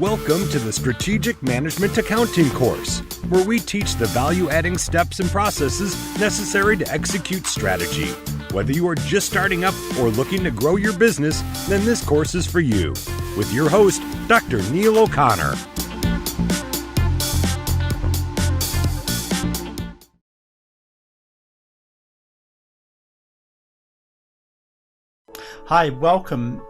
Welcome to the Strategic Management Accounting course, where we teach the value-adding steps and processes necessary to execute strategy. Whether you are just starting up or looking to grow your business, then this course is for you. With your host, Dr. Neil O'Connor. Hi, welcome.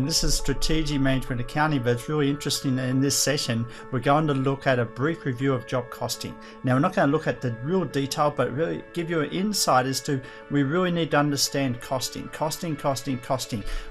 This is Strategic Management Accounting, but it's really interesting. In this session, we're going to look at a brief review of job costing. Now, we're not going to look at the real detail, but really give you an insight as to we really need to understand costing.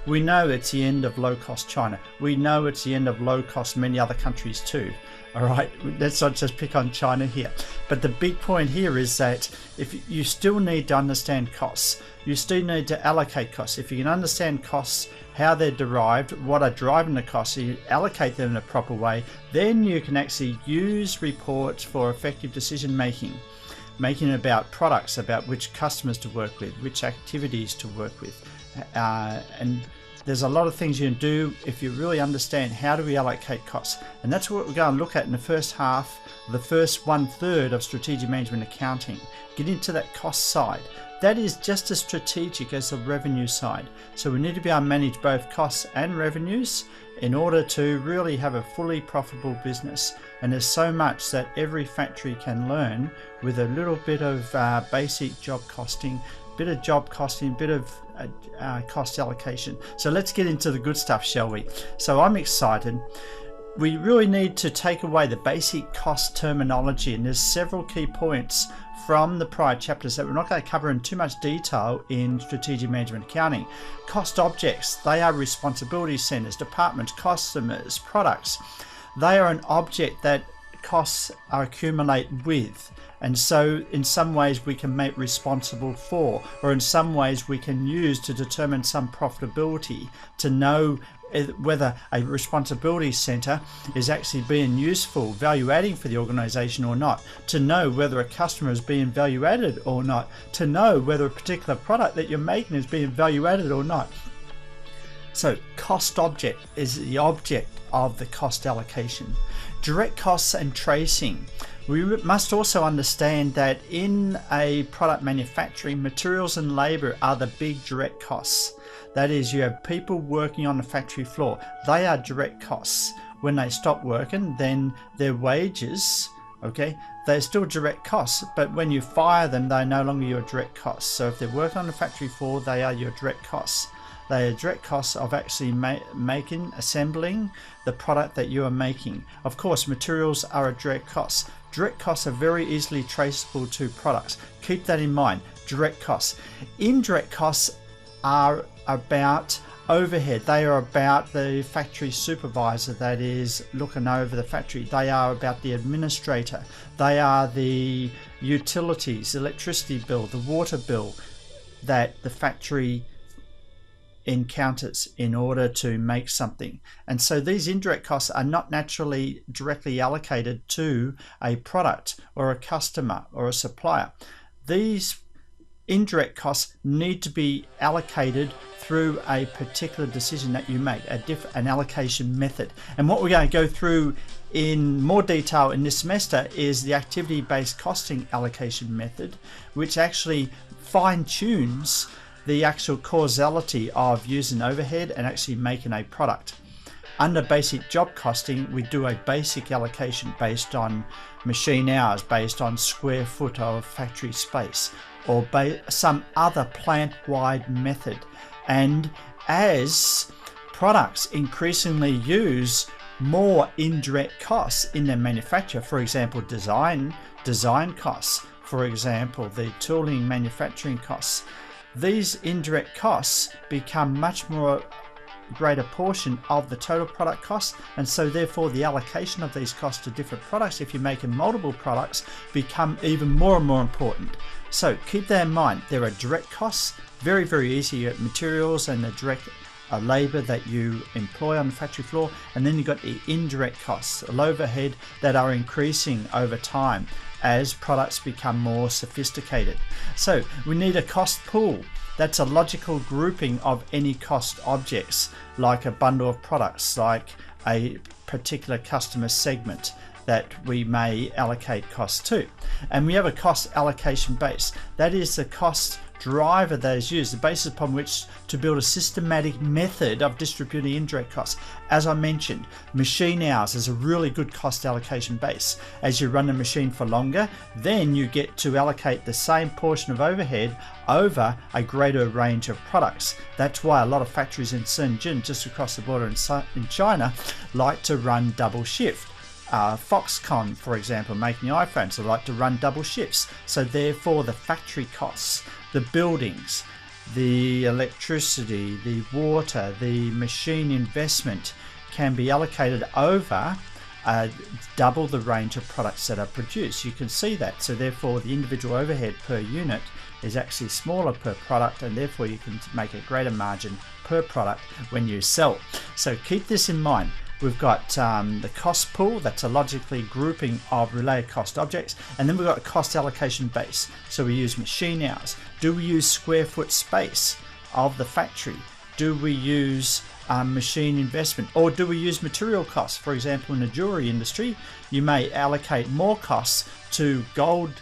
We know it's the end of low-cost China. We know it's the end of low-cost many other countries too. All right, let's not just pick on China here. But the big point here is that if you still need to understand costs, you still need to allocate costs. If you can understand costs, how they're derived, what are driving the costs, so you allocate them in a proper way, then you can actually use reports for effective decision making about products, about which customers to work with, which activities to work with. And there's a lot of things you can do if you really understand how do we allocate costs. And that's what we're going to look at in the first half, the first 1/3 of Strategic Management Accounting. Get into that cost side. That is just as strategic as the revenue side. So we need to be able to manage both costs and revenues in order to really have a fully profitable business. And there's so much that every factory can learn with a little bit of basic job costing, bit of cost allocation. So let's get into the good stuff, shall we? So I'm excited. We really need to take away the basic cost terminology, and there's several key points from the prior chapters that we're not going to cover in too much detail in Strategic Management Accounting. Cost objects, they are responsibility centers, departments, customers, products. They are an object that costs are accumulated with, and so in some ways we can make responsible for, or in some ways we can use to determine some profitability, to know whether a responsibility center is actually being useful, value adding for the organization or not, to know whether a customer is being value added or not, to know whether a particular product that you're making is being value added or not. So cost object is the object of the cost allocation. Direct costs and tracing. We must also understand that in a product manufacturing, materials and labor are the big direct costs. That is, you have people working on the factory floor. They are direct costs. When they stop working, then their wages, okay, they're still direct costs, but when you fire them, they're no longer your direct costs. So if they're working on the factory floor, they are your direct costs. They are direct costs of actually assembling the product that you are making. Of course, materials are a direct cost. Direct costs are very easily traceable to products. Keep that in mind, direct costs. Indirect costs are about overhead. They are about the factory supervisor that is looking over the factory. They are about the administrator. They are the utilities, electricity bill, the water bill that the factory encounters in order to make something. And so these indirect costs are not naturally directly allocated to a product or a customer or a supplier. These indirect costs need to be allocated through a particular decision that you make, an allocation method. And what we're going to go through in more detail in this semester is the activity-based costing allocation method, which actually fine-tunes the actual causality of using overhead and actually making a product. Under basic job costing, we do a basic allocation based on machine hours, based on square foot of factory space, or some other plant-wide method. And as products increasingly use more indirect costs in their manufacture, for example, design costs, for example, the tooling manufacturing costs, these indirect costs become much more greater portion of the total product cost, and so therefore the allocation of these costs to different products, if you're making multiple products, become even more and more important. So keep that in mind. There are direct costs, very, very easy materials and the direct labor that you employ on the factory floor, and then you've got the indirect costs, overhead, that are increasing over time as products become more sophisticated. So we need a cost pool. That's a logical grouping of any cost objects, like a bundle of products, like a particular customer segment that we may allocate costs to. And we have a cost allocation base. That is the cost driver that is used, the basis upon which to build a systematic method of distributing indirect costs. As I mentioned, machine hours is a really good cost allocation base. As you run the machine for longer, then you get to allocate the same portion of overhead over a greater range of products. That's why a lot of factories in Shenzhen, just across the border in China, like to run double shift. Foxconn, for example, making iPhones, they like to run double shifts. So therefore the factory costs, the buildings, the electricity, the water, the machine investment can be allocated over double the range of products that are produced. You can see that. So therefore the individual overhead per unit is actually smaller per product, and therefore you can make a greater margin per product when you sell. So keep this in mind. We've got the cost pool, that's a logically grouping of related cost objects, and then we've got a cost allocation base. So we use machine hours. Do we use square foot space of the factory? Do we use machine investment, or do we use material costs? For example, in the jewelry industry, you may allocate more costs to gold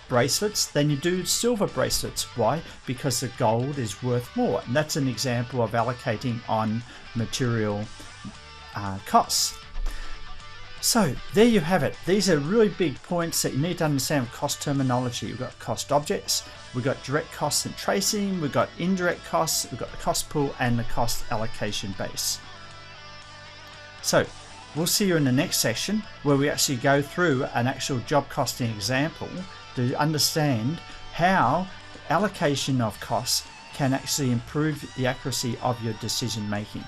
bracelets than you do silver bracelets. Why? Because the gold is worth more, and that's an example of allocating on material costs. So there you have it. These are really big points that you need to understand with cost terminology. We've got cost objects, we've got direct costs and tracing, we've got indirect costs, we've got the cost pool and the cost allocation base. So we'll see you in the next session where we actually go through an actual job costing example to understand how allocation of costs can actually improve the accuracy of your decision making.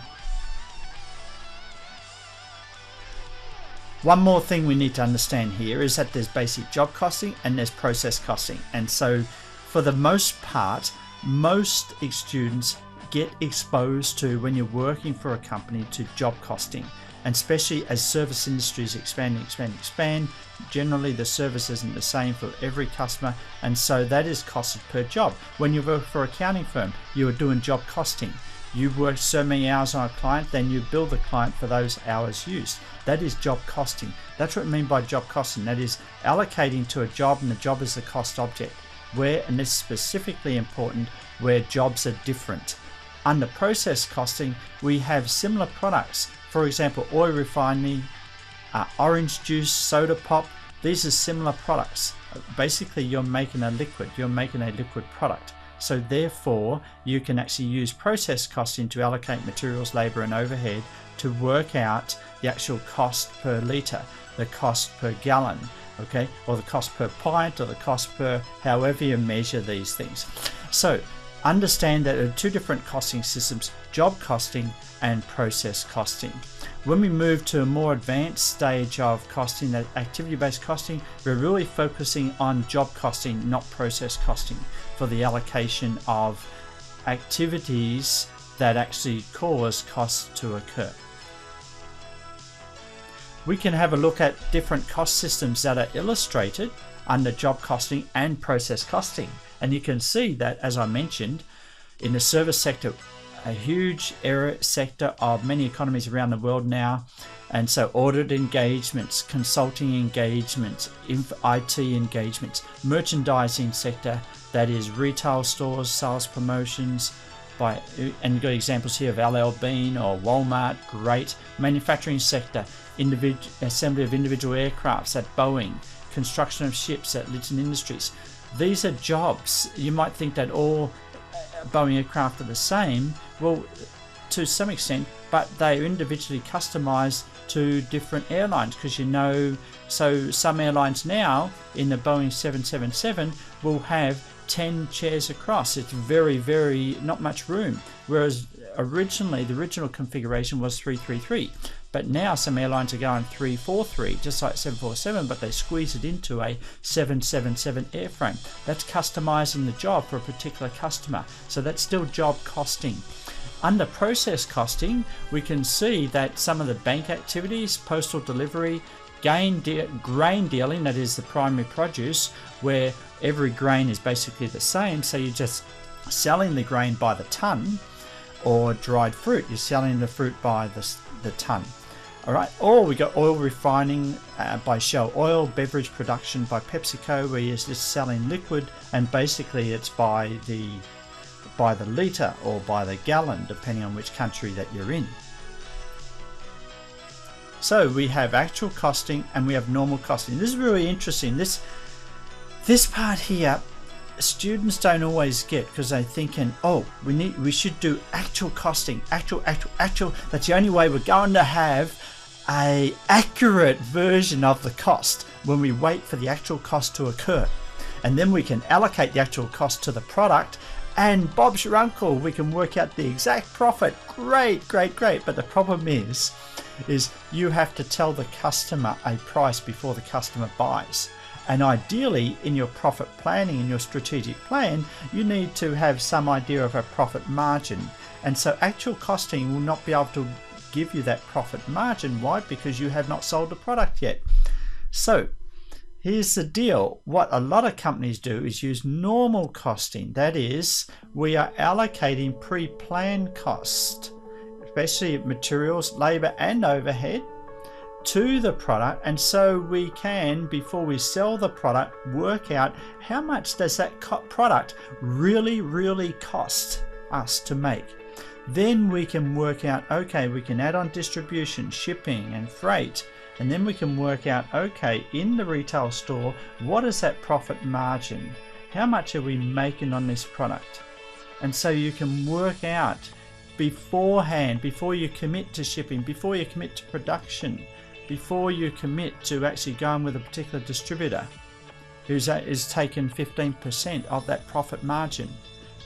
One more thing we need to understand here is that there's basic job costing and there's process costing. And so for the most part, most students get exposed to, when you're working for a company, to job costing. And especially as service industries expand, generally the service isn't the same for every customer, and so that is costed per job. When you work for an accounting firm, you are doing job costing. You work so many hours on a client, then you bill the client for those hours used. That is job costing. That's what I mean by job costing. That is allocating to a job, and the job is the cost object. Where, and this is specifically important, where jobs are different. Under process costing, we have similar products. For example, oil refining, orange juice, soda pop. These are similar products. Basically, you're making a liquid. You're making a liquid product. So therefore, you can actually use process costing to allocate materials, labor and overhead to work out the actual cost per litre, the cost per gallon, okay, or the cost per pint, or the cost per however you measure these things. So understand that there are two different costing systems, job costing and process costing. When we move to a more advanced stage of costing, that activity-based costing, we're really focusing on job costing, not process costing, for the allocation of activities that actually cause costs to occur. We can have a look at different cost systems that are illustrated under job costing and process costing. And you can see that, as I mentioned, in the service sector, a huge area sector of many economies around the world now. And so audit engagements, consulting engagements, IT engagements, merchandising sector, that is retail stores, sales promotions, and you've got examples here of LL Bean or Walmart, great. Manufacturing sector, assembly of individual aircrafts at Boeing, construction of ships at Litton Industries. These are jobs. You might think that all Boeing aircraft are the same. Well, to some extent, but they are individually customized to different airlines, because so some airlines now in the Boeing 777 will have 10 chairs across. It's very, very not much room, whereas originally the original configuration was 333, but now some airlines are going 343, just like 747, but they squeeze it into a 777 airframe. That's customizing the job for a particular customer, so that's still job costing. Under process costing, we can see that some of the bank activities, postal delivery, grain dealing, that is the primary produce, where every grain is basically the same, so you're just selling the grain by the ton, or dried fruit, you're selling the fruit by the ton. All right, or we got oil refining by Shell, oil beverage production by PepsiCo, where you're just selling liquid, and basically it's by the litre or by the gallon, depending on which country that you're in. So we have actual costing and we have normal costing. This is really interesting. This part here, students don't always get, because they're thinking, oh, we should do actual costing, actual. That's the only way we're going to have a accurate version of the cost when we wait for the actual cost to occur. And then we can allocate the actual cost to the product, and Bob's your uncle, we can work out the exact profit. Great. But the problem is you have to tell the customer a price before the customer buys. And ideally, in your profit planning, in your strategic plan, you need to have some idea of a profit margin. And so actual costing will not be able to give you that profit margin. Why? Because you have not sold the product yet. So here's the deal. What a lot of companies do is use normal costing. That is, we are allocating pre-planned cost, especially materials, labor and overhead, to the product, and so we can, before we sell the product, work out how much does that product really cost us to make. Then we can work out, okay, we can add on distribution, shipping and freight, and then we can work out, okay, in the retail store, what is that profit margin? How much are we making on this product? And so you can work out beforehand, before you commit to shipping, before you commit to production, before you commit to actually going with a particular distributor who's taken 15% of that profit margin.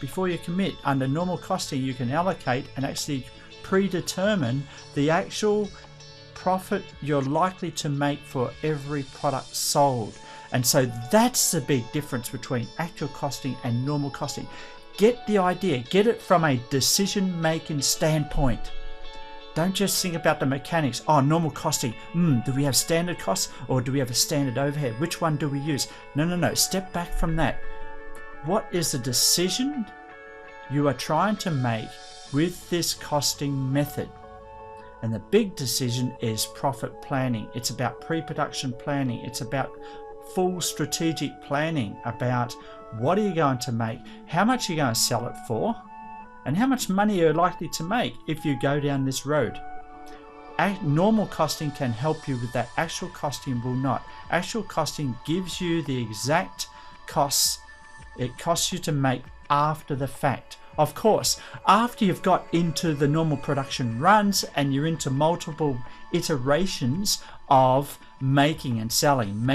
Before you commit, under normal costing, you can allocate and actually predetermine the actual profit you're likely to make for every product sold. And so that's the big difference between actual costing and normal costing. Get the idea, get it from a decision-making standpoint. Don't just think about the mechanics. Oh, normal costing. Do we have standard costs or do we have a standard overhead? Which one do we use? No. Step back from that. What is the decision you are trying to make with this costing method? And the big decision is profit planning. It's about pre-production planning. It's about full strategic planning about what are you going to make, how much are you going to sell it for, and how much money you're likely to make if you go down this road. Normal costing can help you with that. Actual costing will not. Actual costing gives you the exact costs it costs you to make after the fact. Of course, after you've got into the normal production runs and you're into multiple iterations of making and selling,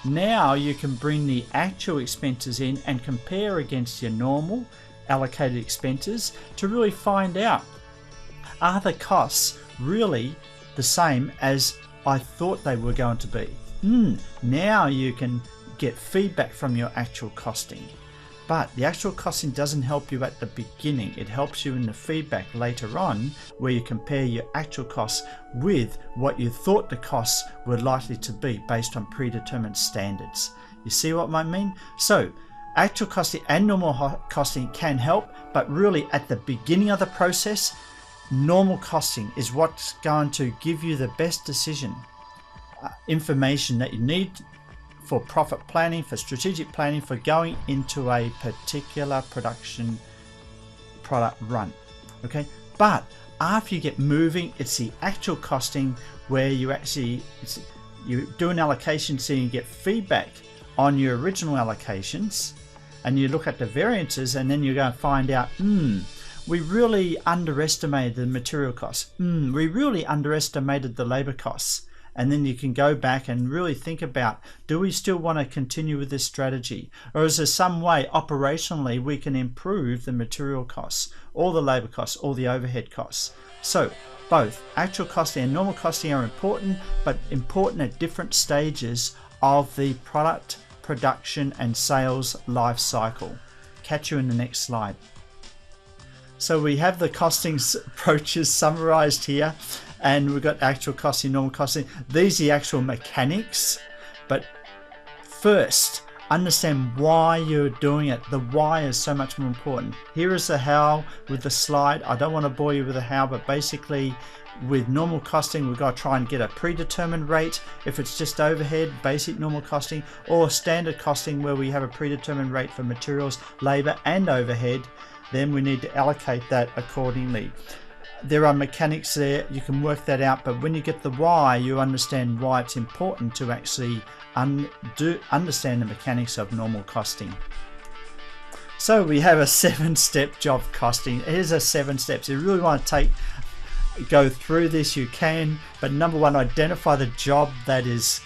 now you can bring the actual expenses in and compare against your normal allocated expenses to really find out, are the costs really the same as I thought they were going to be? Now you can get feedback from your actual costing. But the actual costing doesn't help you at the beginning. It helps you in the feedback later on, where you compare your actual costs with what you thought the costs were likely to be based on predetermined standards. You see what I mean? So actual costing and normal costing can help, but really at the beginning of the process, normal costing is what's going to give you the best decision information that you need for profit planning, for strategic planning, for going into a particular production product run. Okay, but after you get moving, it's the actual costing where you do an allocation so you get feedback on your original allocations, and you look at the variances, and then you're going to find out, we really underestimated the material costs. We really underestimated the labor costs. And then you can go back and really think about, do we still want to continue with this strategy? Or is there some way operationally we can improve the material costs, all the labor costs, all the overhead costs? So both actual costing and normal costing are important, but important at different stages of the product production and sales life cycle. Catch you in the next slide. So we have the costing approaches summarized here, and we've got actual costing, normal costing. These are the actual mechanics, but first understand why you're doing it. The why is so much more important. Here is the how with the slide. I don't want to bore you with the how, but basically with normal costing, we've got to try and get a predetermined rate if it's just overhead, basic normal costing, or standard costing where we have a predetermined rate for materials, labor and overhead. Then we need to allocate that accordingly. There are mechanics there, you can work that out, but when you get the why, you understand why it's important to actually understand the mechanics of normal costing. So we have a 7-step job costing. Here's a 7 steps. If you really want to go through this, you can, but number 1, identify the job that is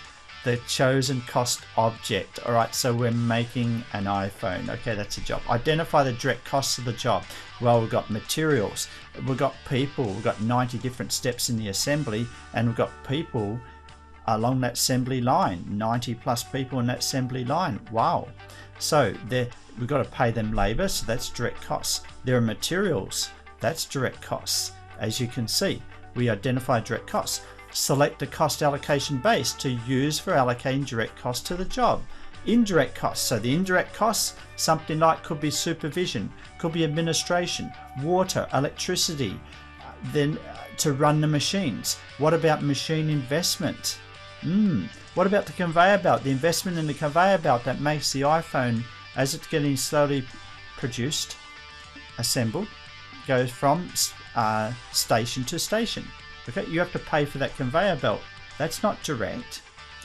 the chosen cost object. All right, so we're making an iPhone. Okay, that's a job. Identify the direct costs of the job. Well, we've got materials, we've got people, we've got 90 different steps in the assembly, and we've got people along that assembly line, 90 plus people in that assembly line. Wow. So we've got to pay them labor, so that's direct costs. There are materials, that's direct costs. As you can see, we identify direct costs. Select the cost allocation base to use for allocating direct costs to the job. Indirect costs, so the indirect costs, something like could be supervision, could be administration, water, electricity, then to run the machines. What about machine investment? What about the conveyor belt? The investment in the conveyor belt that makes the iPhone, as it's getting slowly produced, assembled, goes from station to station. Okay, you have to pay for that conveyor belt. That's not direct,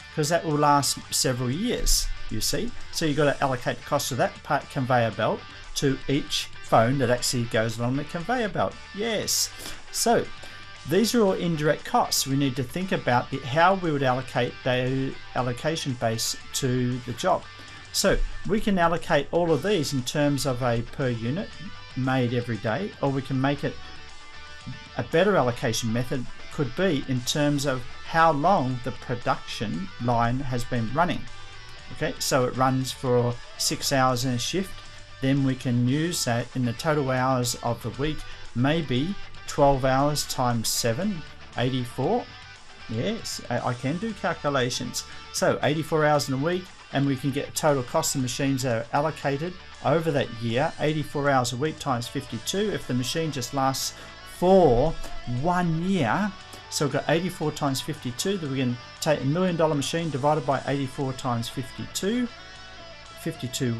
because that will last several years, you see. So you've got to allocate the cost of that conveyor belt to each phone that actually goes along the conveyor belt. Yes. So these are all indirect costs. We need to think about how we would allocate the allocation base to the job. So we can allocate all of these in terms of a per unit made every day, or we can make it a better allocation method could be in terms of how long the production line has been running. Okay, so it runs for 6 hours in a shift. Then we can use that in the total hours of the week, maybe 12 hours times 7, 84. Yes, I can do calculations. So 84 hours in a week, and we can get total cost of machines that are allocated over that year. 84 hours a week times 52. If the machine just lasts for 1 year, so we've got 84 times 52, that we can take $1 million machine divided by 84 times 52, 52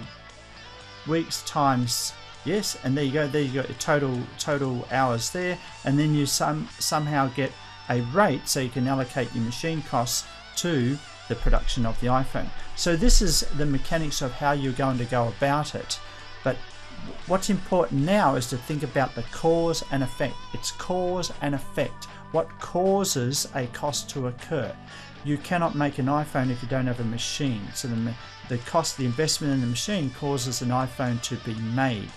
weeks times, yes, and there you go, your total hours there, and then you somehow get a rate so you can allocate your machine costs to the production of the iPhone. So this is the mechanics of how you're going to go about it. But what's important now is to think about the cause and effect. It's cause and effect. What causes a cost to occur? You cannot make an iPhone if you don't have a machine. So the cost, the investment in the machine causes an iPhone to be made.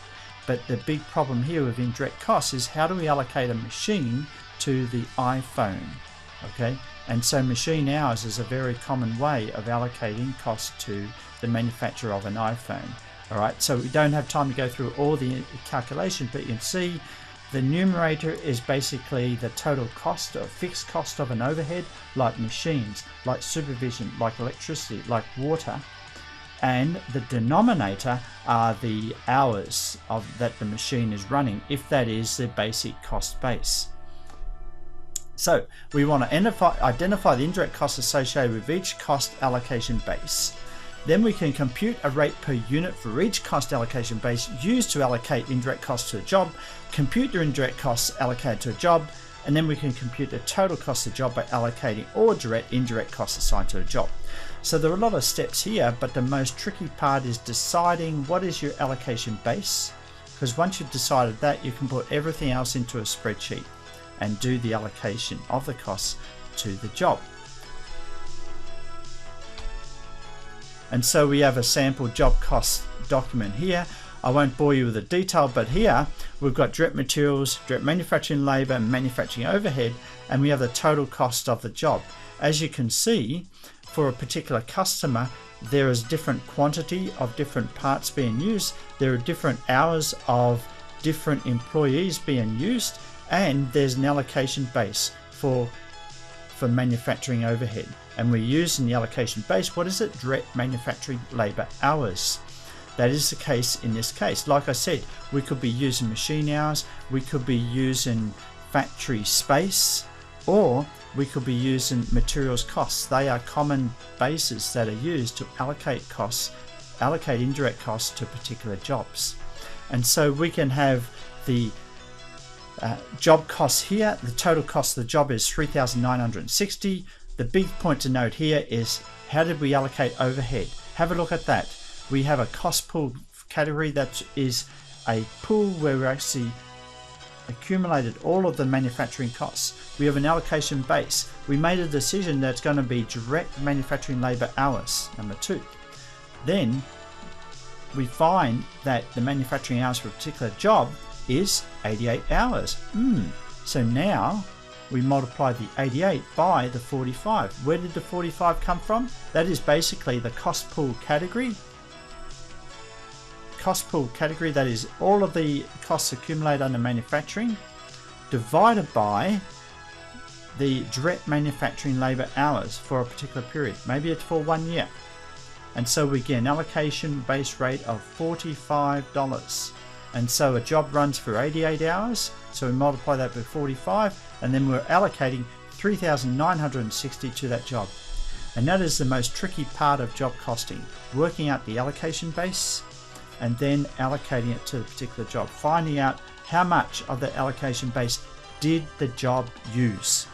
But the big problem here with indirect costs is how do we allocate a machine to the iPhone? Okay, and so machine hours is a very common way of allocating costs to the manufacturer of an iPhone. All right, so we don't have time to go through all the calculations, but you can see the numerator is basically the total cost or fixed cost of an overhead, like machines, like supervision, like electricity, like water, and the denominator are the hours of that the machine is running, if that is the basic cost base. So we want to identify the indirect costs associated with each cost allocation base. Then we can compute a rate per unit for each cost allocation base used to allocate indirect costs to a job, compute the indirect costs allocated to a job, and then we can compute the total cost of the job by allocating all indirect costs assigned to a job. So there are a lot of steps here, but the most tricky part is deciding what is your allocation base, because once you've decided that, you can put everything else into a spreadsheet and do the allocation of the costs to the job. And so we have a sample job cost document here. I won't bore you with the detail, but here we've got direct materials, direct manufacturing labor, and manufacturing overhead, and we have the total cost of the job. As you can see, for a particular customer, there is different quantity of different parts being used. There are different hours of different employees being used, and there's an allocation base for manufacturing overhead. And we're using the allocation base. What is it? Direct manufacturing labor hours. That is the case in this case. Like I said, we could be using machine hours, we could be using factory space, Or we could be using materials costs. They are common bases that are used to allocate indirect costs to particular jobs. And so we can have the job costs here. The total cost of the job is $3,960. The big point to note here is, how did we allocate overhead? Have a look at that. We have a cost pool category that is a pool where we actually accumulated all of the manufacturing costs. We have an allocation base. We made a decision that's going to be direct manufacturing labor hours, number 2. Then we find that the manufacturing hours for a particular job is 88 hours. So now we multiply the 88 by the 45. Where did the 45 come from? That is basically the cost pool category. Cost pool category, that is all of the costs accumulated under manufacturing divided by the direct manufacturing labor hours for a particular period. Maybe it's for 1 year. And so we get an allocation base rate of $45. And so a job runs for 88 hours. So we multiply that by 45, and then we're allocating $3,960 to that job. And that is the most tricky part of job costing, working out the allocation base and then allocating it to the particular job, finding out how much of the allocation base did the job use.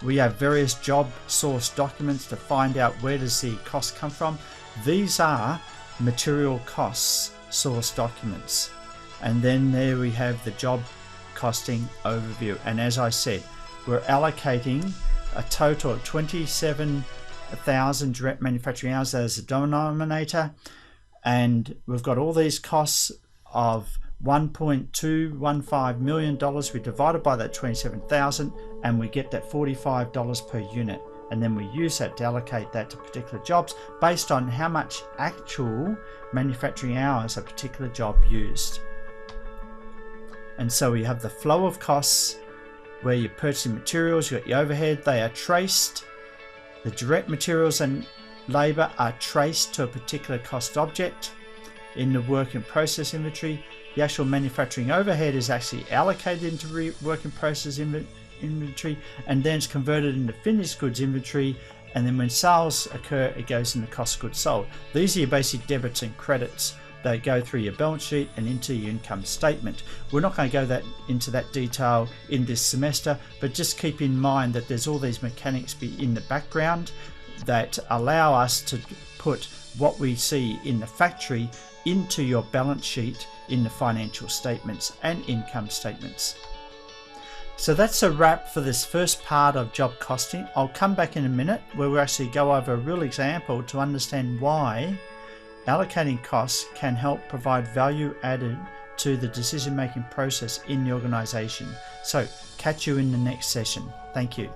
We have various job source documents to find out where does the cost come from. These are material costs source documents. And then there we have the job costing overview. And as I said, we're allocating a total of 27,000 direct manufacturing hours as the denominator. And we've got all these costs of $1.215 million. We divided by that 27,000 and we get that $45 per unit. And then we use that to allocate that to particular jobs based on how much actual manufacturing hours a particular job used. And so we have the flow of costs where you're purchasing materials, you've got your overhead, they are traced. The direct materials and labor are traced to a particular cost object in the work in process inventory. The actual manufacturing overhead is actually allocated into work in process inventory and then it's converted into finished goods inventory, and then when sales occur it goes in the cost of goods sold. These are your basic debits and credits that go through your balance sheet and into your income statement. We're not going to go into that detail in this semester, but just keep in mind that there's all these mechanics in the background that allow us to put what we see in the factory into your balance sheet in the financial statements and income statements. So that's a wrap for this first part of job costing. I'll come back in a minute where we actually go over a real example to understand why allocating costs can help provide value added to the decision-making process in the organization. So catch you in the next session. Thank you.